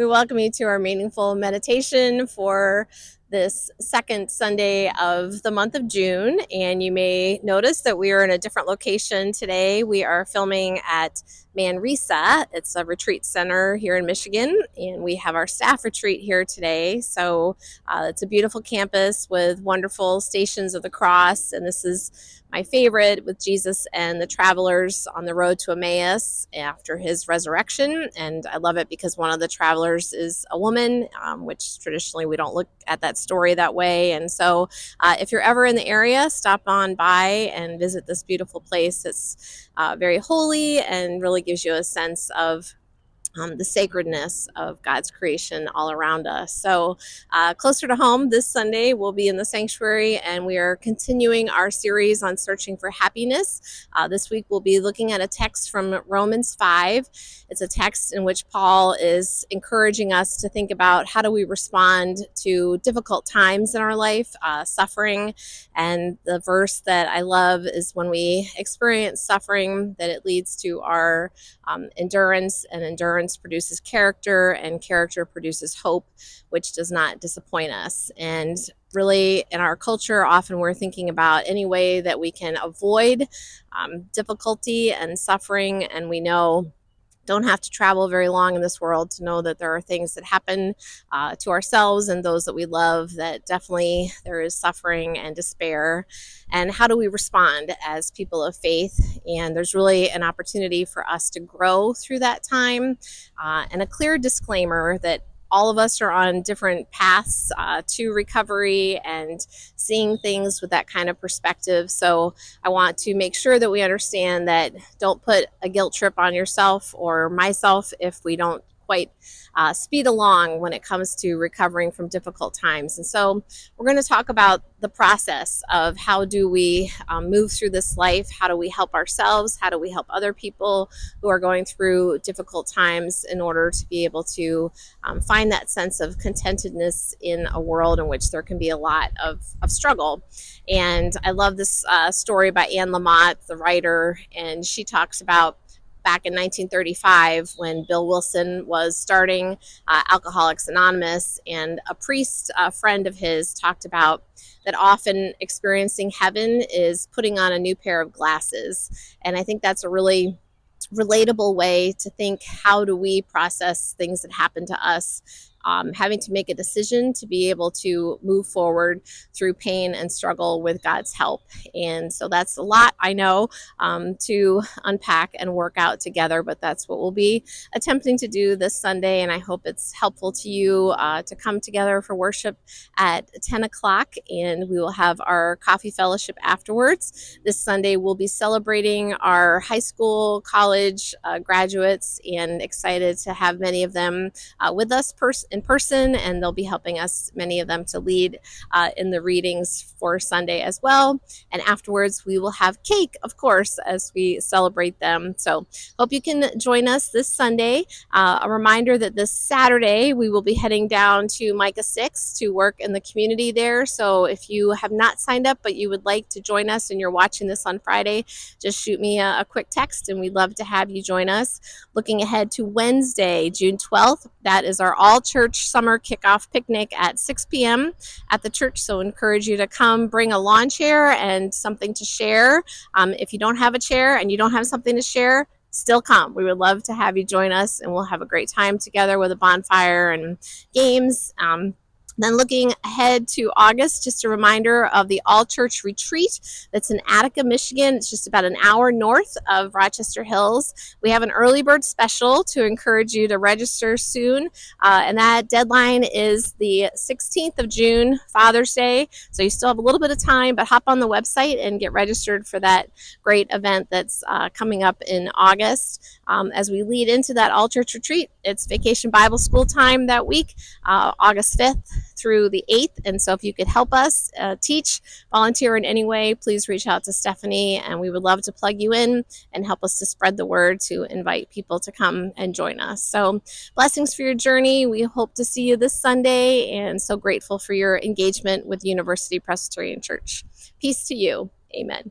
We welcome you to our meaningful meditation for this second Sunday of the month of June. And you may notice that we are in a different location today. We are filming at Manresa. It's a retreat center here in Michigan, and we have our staff retreat here today. So it's a beautiful campus with wonderful stations of the cross. And this is my favorite, with Jesus and the travelers on the road to Emmaus after his resurrection. And I love it because one of the travelers is a woman, which traditionally we don't look at that story that way. And so if you're ever in the area, stop on by and visit this beautiful place. It's very holy and really gives you a sense of the sacredness of God's creation all around us. So closer to home this Sunday, we'll be in the sanctuary, and we are continuing our series on searching for happiness. This week we'll be looking at a text from Romans 5. It's a text in which Paul is encouraging us to think about how do we respond to difficult times in our life, suffering. And the verse that I love is when we experience suffering, that it leads to our endurance, and endurance produces character, and character produces hope, which does not disappoint us. And really, in our culture, often we're thinking about any way that we can avoid difficulty and suffering, and we know don't have to travel very long in this world to know that there are things that happen to ourselves and those that we love, that definitely there is suffering and despair. And how do we respond as people of faith? And there's really an opportunity for us to grow through that time, and a clear disclaimer that all of us are on different paths to recovery and seeing things with that kind of perspective. So I want to make sure that we understand that don't put a guilt trip on yourself or myself if we don't quite speed along when it comes to recovering from difficult times. And so we're going to talk about the process of how do we move through this life, how do we help ourselves, how do we help other people who are going through difficult times in order to be able to find that sense of contentedness in a world in which there can be a lot of struggle. And I love this story by Anne Lamott, the writer, and she talks about back in 1935 when Bill Wilson was starting Alcoholics Anonymous, and a priest, a friend of his, talked about that often experiencing heaven is putting on a new pair of glasses. And I think that's a really relatable way to think, how do we process things that happen to us, having to make a decision to be able to move forward through pain and struggle with God's help. And so that's a lot, I know, to unpack and work out together, but that's what we'll be attempting to do this Sunday. And I hope it's helpful to you to come together for worship at 10 o'clock, and we will have our coffee fellowship afterwards. This Sunday we'll be celebrating our high school, college graduates, and excited to have many of them with us in person, and they'll be helping us, many of them, to lead in the readings for Sunday as well. And afterwards we will have cake, of course, as we celebrate them. So hope you can join us this Sunday. A reminder that this Saturday we will be heading down to Micah 6 to work in the community there. So if you have not signed up but you would like to join us and you're watching this on Friday, just shoot me a quick text, and we'd love to have you join us. Looking ahead to Wednesday, June 12th, that is our all-church summer kickoff picnic at 6 p.m. at the church. So encourage you to come, bring a lawn chair and something to share. If you don't have a chair and you don't have something to share, still come. We would love to have you join us, and we'll have a great time together with a bonfire and games. Then looking ahead to August, just a reminder of the all-church retreat that's in Attica, Michigan. It's just about an hour north of Rochester Hills. We have an early bird special to encourage you to register soon, and that deadline is the 16th of June, Father's Day. So you still have a little bit of time, but hop on the website and get registered for that great event that's coming up in August. As we lead into that all-church retreat, it's Vacation Bible School time that week, August 5th through the 8th. And so if you could help us teach, volunteer in any way, please reach out to Stephanie, and we would love to plug you in and help us to spread the word to invite people to come and join us. So blessings for your journey. We hope to see you this Sunday, and so grateful for your engagement with University Presbyterian Church. Peace to you. Amen.